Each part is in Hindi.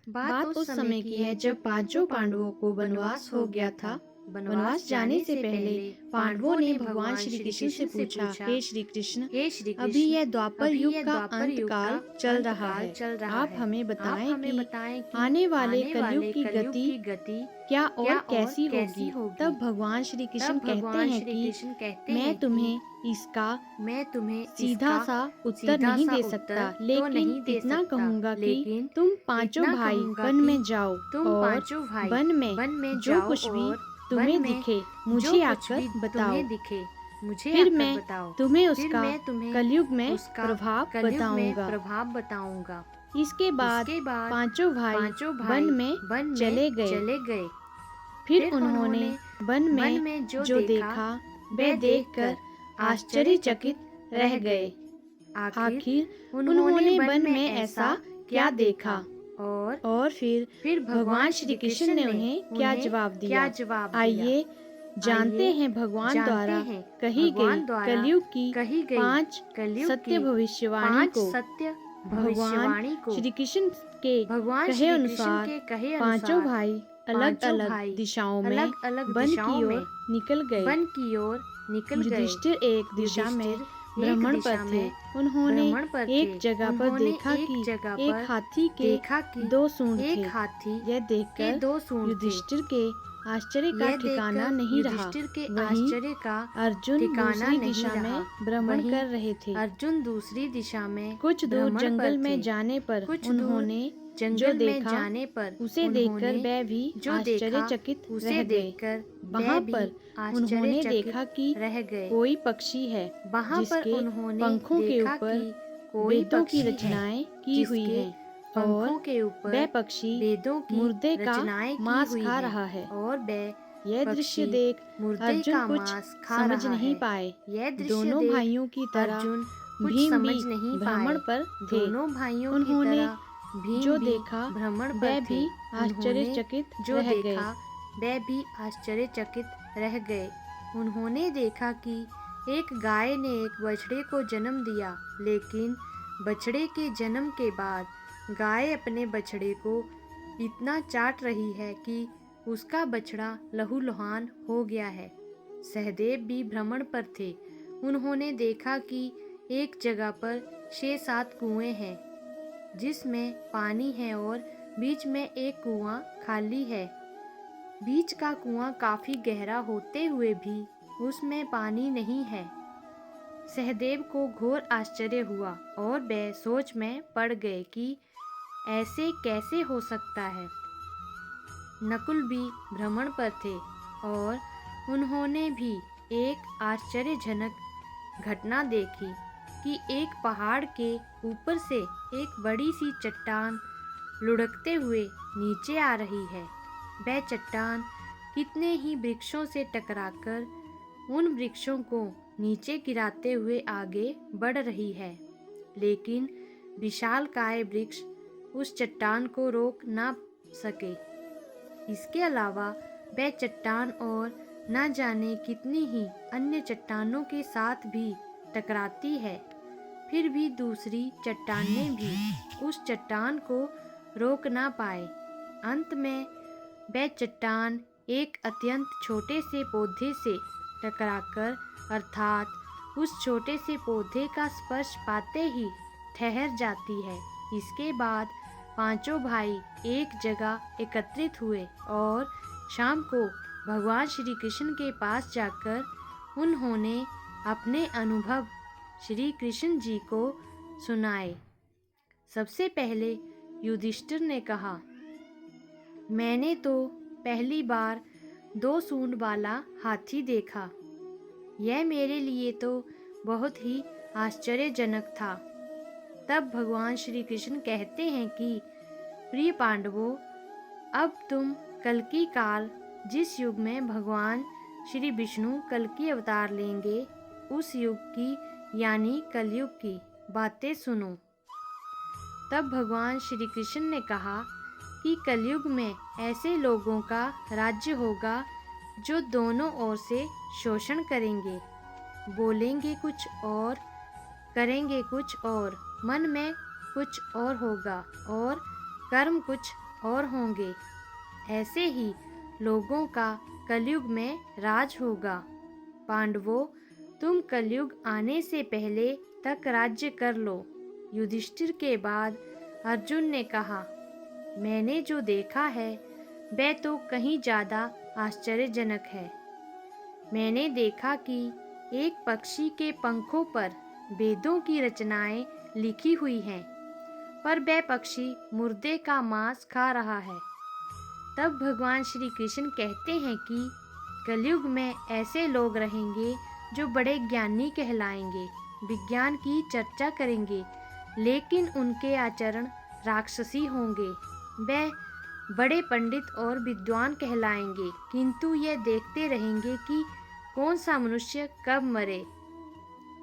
बात उस समय की है जब पांचों पांडवों को वनवास हो गया था। वनवास जाने से पहले पांडवों ने भगवान श्री कृष्ण से पूछा, हे श्री कृष्ण, अभी यह द्वापर युग का अंत काल चल रहा है। आप हमें बताएं कि आने वाले कलयुग की गति क्या और कैसी होगी। तब भगवान श्री कृष्ण कहते हैं कि मैं तुम्हें इसका सीधा सा उत्तर नहीं दे सकता, लेकिन इतना कहूँगा कि तुम पांचों भाई वन में जाओ और वन में जो कुछ भी तुम्हें दिखे मुझे आकर बताओ। फिर मैं तुम्हें उसका कलयुग में प्रभाव बताऊंगा। इसके बाद पांचों भाई वन में चले गए। फिर उन्होंने वन में जो देखा वह देखकर आश्चर्यचकित रह गए। आखिर उन्होंने वन में ऐसा क्या देखा और फिर भगवान श्री कृष्ण ने उन्हें क्या जवाब दिया, आइए जानते हैं भगवान द्वारा कही गई कलयुग की 5 सत्य भविष्यवाणी को। भगवान श्री कृष्ण के कहे अनुसार पांचों भाई अलग अलग दिशाओं में वन की ओर निकल गए। युधिष्ठिर एक दिशा में भ्रमण पर थे। उन्होंने एक जगह पर देखा कि एक हाथी के 2 सूंड थे। यह देखकर युधिष्ठिर के आश्चर्य का ठिकाना नहीं रहा। वहीं अर्जुन दूसरी दिशा में भ्रमण कर रहे थे। कुछ दूर जंगल में जाने पर उन्होंने जो देखा उसे देखकर वह भी आश्चर्यचकित रह गए। वहाँ पर उन्होंने देखा कि कोई पक्षी है जिसके पंखों के ऊपर वेदों की रचनाएं की हुई हैं और वह पक्षी मुर्दे का मांस खा रहा है। यह दृश्य देख अर्जुन कुछ समझ नहीं पाए। दोनों भाइयों की तरह भीम भी भ्रमण पर थे। उन्होंने जो देखा वह भी आश्चर्यचकित रह गए। उन्होंने देखा कि एक गाय ने एक बछड़े को जन्म दिया, लेकिन बछड़े के जन्म के बाद गाय अपने बछड़े को इतना चाट रही है कि उसका बछड़ा लहूलुहान हो गया है। सहदेव भी भ्रमण पर थे। उन्होंने देखा कि एक जगह पर 6-7 कुएं हैं जिसमें पानी है और बीच में एक कुआं खाली है। बीच का कुआं काफी गहरा होते हुए भी उसमें पानी नहीं है। सहदेव को घोर आश्चर्य हुआ और वह सोच में पड़ गए कि ऐसे कैसे हो सकता है। नकुल भी भ्रमण पर थे और उन्होंने भी एक आश्चर्यजनक घटना देखी कि एक पहाड़ के ऊपर से एक बड़ी सी चट्टान लुढ़कते हुए नीचे आ रही है। वह चट्टान कितने ही वृक्षों से टकराकर उन वृक्षों को नीचे गिराते हुए आगे बढ़ रही है, लेकिन विशालकाय वृक्ष उस चट्टान को रोक ना सके। इसके अलावा वह चट्टान और न जाने कितनी ही अन्य चट्टानों के साथ भी टकराती है, फिर भी दूसरी चट्टानें भी उस चट्टान को रोक ना पाए। अंत में वह चट्टान एक अत्यंत छोटे से पौधे से टकराकर, अर्थात उस छोटे से पौधे का स्पर्श पाते ही ठहर जाती है। इसके बाद पांचों भाई एक जगह एकत्रित हुए और शाम को भगवान श्री कृष्ण के पास जाकर उन्होंने अपने अनुभव श्री कृष्ण जी को सुनाए। सबसे पहले युधिष्ठिर ने कहा, मैंने तो पहली बार 2 सूंड वाला हाथी देखा। यह मेरे लिए तो बहुत ही आश्चर्यजनक था। तब भगवान श्री कृष्ण कहते हैं कि प्रिय पांडवों, अब तुम कल्कि काल, जिस युग में भगवान श्री विष्णु कल्कि अवतार लेंगे, उस युग की यानी कलयुग की बातें सुनो। तब भगवान श्री कृष्ण ने कहा कि कलयुग में ऐसे लोगों का राज्य होगा जो दोनों ओर से शोषण करेंगे, बोलेंगे कुछ और करेंगे कुछ और, मन में कुछ और होगा और कर्म कुछ और होंगे। ऐसे ही लोगों का कलयुग में राज होगा। पांडवों, तुम कलयुग आने से पहले तक राज्य कर लो। युधिष्ठिर के बाद अर्जुन ने कहा, मैंने जो देखा है वह तो कहीं ज़्यादा आश्चर्यजनक है। मैंने देखा कि एक पक्षी के पंखों पर वेदों की रचनाएं लिखी हुई हैं, पर वह पक्षी मुर्दे का मांस खा रहा है। तब भगवान श्री कृष्ण कहते हैं कि कलयुग में ऐसे लोग रहेंगे जो बड़े ज्ञानी कहलाएंगे, विज्ञान की चर्चा करेंगे, लेकिन उनके आचरण राक्षसी होंगे। वह बड़े पंडित और विद्वान कहलाएंगे, किंतु यह देखते रहेंगे कि कौन सा मनुष्य कब मरे,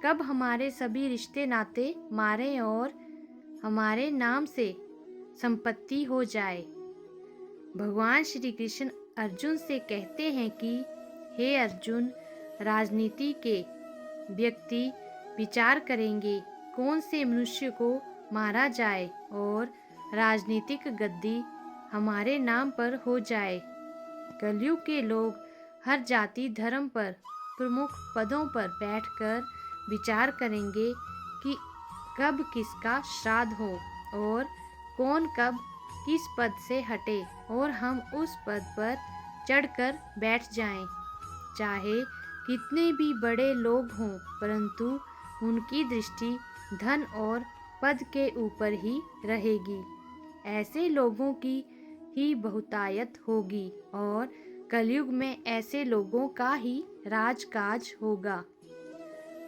कब हमारे सभी रिश्ते नाते मारे और हमारे नाम से संपत्ति हो जाए। भगवान श्री कृष्ण अर्जुन से कहते हैं कि हे अर्जुन, राजनीति के व्यक्ति विचार करेंगे कौन से मनुष्य को मारा जाए और राजनीतिक गद्दी हमारे नाम पर हो जाए। कलयुग के लोग हर जाति धर्म पर प्रमुख पदों पर बैठकर विचार करेंगे कि कब किसका श्राद्ध हो और कौन कब किस पद से हटे और हम उस पद पर चढ़कर बैठ जाएं। चाहे कितने भी बड़े लोग हों, परंतु उनकी दृष्टि धन और पद के ऊपर ही रहेगी। ऐसे लोगों की ही बहुतायत होगी और कलयुग में ऐसे लोगों का ही राजकाज होगा।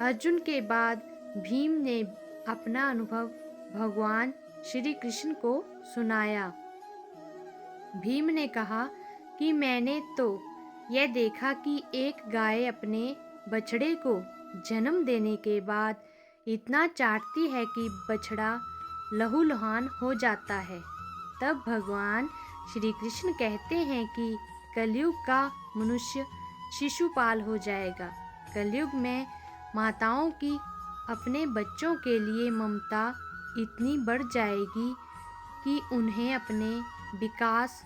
अर्जुन के बाद भीम ने अपना अनुभव भगवान श्री कृष्ण को सुनाया। भीम ने कहा कि मैंने तो यह देखा कि एक गाय अपने बछड़े को जन्म देने के बाद इतना चाटती है कि बछड़ा लहूलुहान हो जाता है। तब भगवान श्री कृष्ण कहते हैं कि कलयुग का मनुष्य शिशुपाल हो जाएगा। कलयुग में माताओं की अपने बच्चों के लिए ममता इतनी बढ़ जाएगी कि उन्हें अपने विकास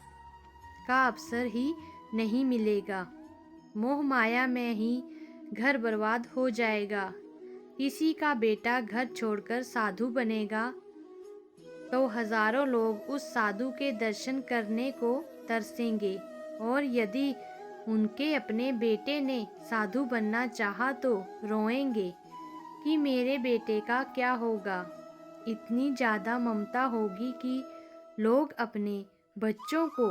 का अवसर ही नहीं मिलेगा। मोह माया में ही घर बर्बाद हो जाएगा। किसी का बेटा घर छोड़कर साधु बनेगा तो हजारों लोग उस साधु के दर्शन करने को तरसेंगे, और यदि उनके अपने बेटे ने साधु बनना चाहा तो रोएंगे कि मेरे बेटे का क्या होगा। इतनी ज़्यादा ममता होगी कि लोग अपने बच्चों को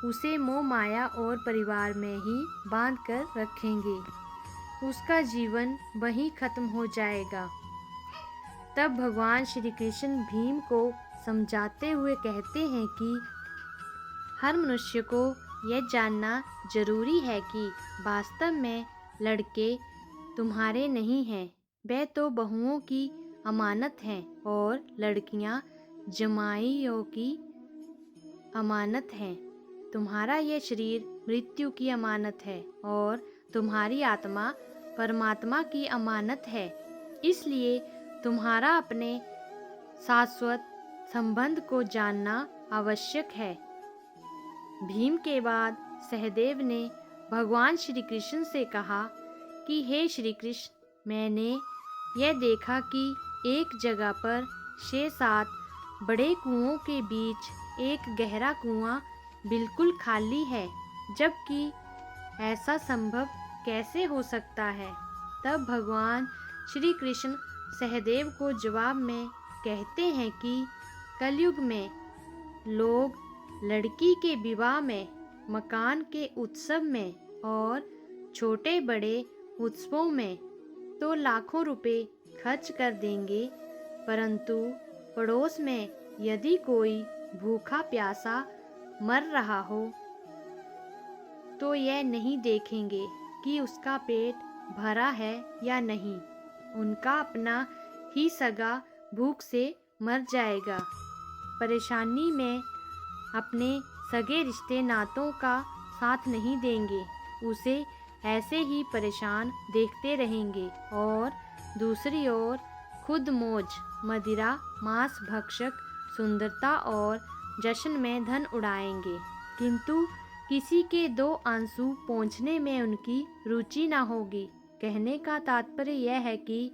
उसे मोह माया और परिवार में ही बांध कर रखेंगे। उसका जीवन वहीं खत्म हो जाएगा। तब भगवान श्री कृष्ण भीम को समझाते हुए कहते हैं कि हर मनुष्य को यह जानना जरूरी है कि वास्तव में लड़के तुम्हारे नहीं हैं, वे तो बहुओं की अमानत हैं, और लड़कियां जमाइयों की अमानत हैं। तुम्हारा यह शरीर मृत्यु की अमानत है और तुम्हारी आत्मा परमात्मा की अमानत है। इसलिए तुम्हारा अपने शाश्वत संबंध को जानना आवश्यक है। भीम के बाद सहदेव ने भगवान श्री कृष्ण से कहा कि हे श्री कृष्ण, मैंने यह देखा कि एक जगह पर 6-7 बड़े कुओं के बीच एक गहरा कुआं बिल्कुल खाली है, जबकि ऐसा संभव कैसे हो सकता है। तब भगवान श्री कृष्ण सहदेव को जवाब में कहते हैं कि कलयुग में लोग लड़की के विवाह में, मकान के उत्सव में और छोटे बड़े उत्सवों में तो लाखों रुपए खर्च कर देंगे, परंतु पड़ोस में यदि कोई भूखा प्यासा मर रहा हो तो यह नहीं देखेंगे कि उसका पेट भरा है या नहीं। उनका अपना ही सगा भूख से मर जाएगा। परेशानी में अपने सगे रिश्ते नातों का साथ नहीं देंगे, उसे ऐसे ही परेशान देखते रहेंगे। और दूसरी ओर खुद मौज, मदिरा, मांस भक्षक, सुंदरता और जश्न में धन उड़ाएंगे, किंतु किसी के 2 आंसू पोंछने में उनकी रुचि न होगी। कहने का तात्पर्य यह है कि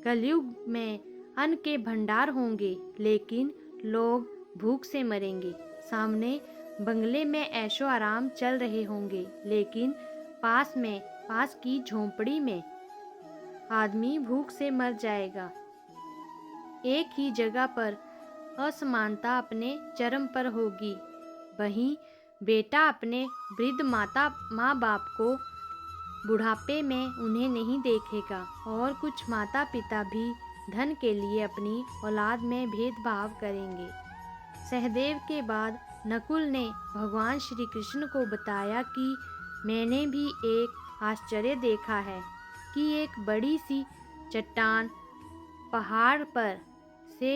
कलयुग में अन्न के भंडार होंगे, लेकिन लोग भूख से मरेंगे। सामने बंगले में ऐशो आराम चल रहे होंगे, लेकिन पास की झोंपड़ी में आदमी भूख से मर जाएगा। एक ही जगह पर असमानता अपने चरम पर होगी। वहीं बेटा अपने वृद्ध माँ बाप को बुढ़ापे में उन्हें नहीं देखेगा, और कुछ माता पिता भी धन के लिए अपनी औलाद में भेदभाव करेंगे। सहदेव के बाद नकुल ने भगवान श्री कृष्ण को बताया कि मैंने भी एक आश्चर्य देखा है कि एक बड़ी सी चट्टान पहाड़ पर से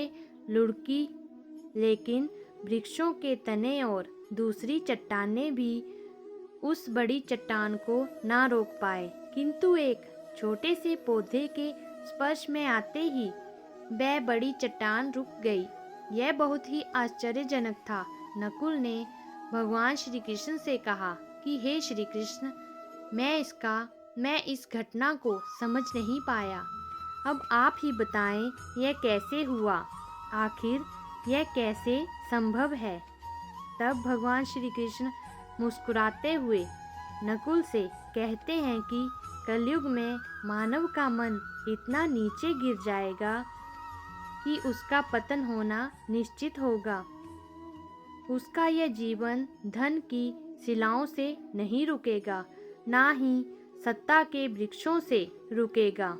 लुढ़की, लेकिन वृक्षों के तने और दूसरी चट्टानें भी उस बड़ी चट्टान को ना रोक पाए, किंतु एक छोटे से पौधे के स्पर्श में आते ही वह बड़ी चट्टान रुक गई। यह बहुत ही आश्चर्यजनक था। नकुल ने भगवान श्री कृष्ण से कहा कि हे श्री कृष्ण, मैं इस घटना को समझ नहीं पाया। अब आप ही बताएं यह कैसे हुआ, आखिर यह कैसे संभव है। तब भगवान श्री कृष्ण मुस्कुराते हुए नकुल से कहते हैं कि कलयुग में मानव का मन इतना नीचे गिर जाएगा कि उसका पतन होना निश्चित होगा। उसका यह जीवन धन की शिलाओं से नहीं रुकेगा, ना ही सत्ता के वृक्षों से रुकेगा।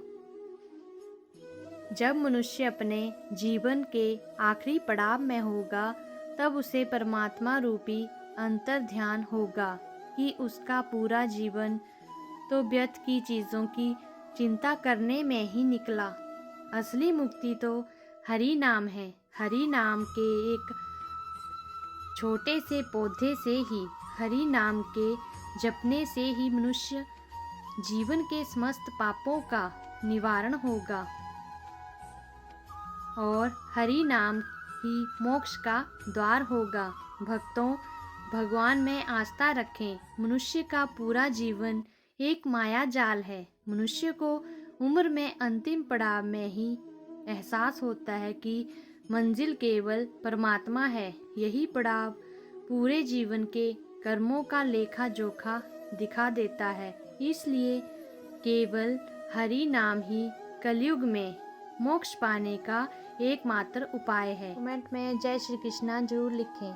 जब मनुष्य अपने जीवन के आखिरी पड़ाव में होगा, तब उसे परमात्मा रूपी अंतर ध्यान होगा कि उसका पूरा जीवन तो व्यर्थ की चीज़ों की चिंता करने में ही निकला। असली मुक्ति तो हरि नाम है। हरि नाम के एक छोटे से पौधे से ही, हरि नाम के जपने से ही मनुष्य जीवन के समस्त पापों का निवारण होगा, और हरि नाम ही मोक्ष का द्वार होगा। भक्तों, भगवान में आस्था रखें। मनुष्य का पूरा जीवन एक माया जाल है। मनुष्य को उम्र में अंतिम पड़ाव में ही एहसास होता है कि मंजिल केवल परमात्मा है। यही पड़ाव पूरे जीवन के कर्मों का लेखा जोखा दिखा देता है। इसलिए केवल हरि नाम ही कलयुग में मोक्ष पाने का एकमात्र उपाय है। कमेंट में जय श्री कृष्णा जरूर लिखें।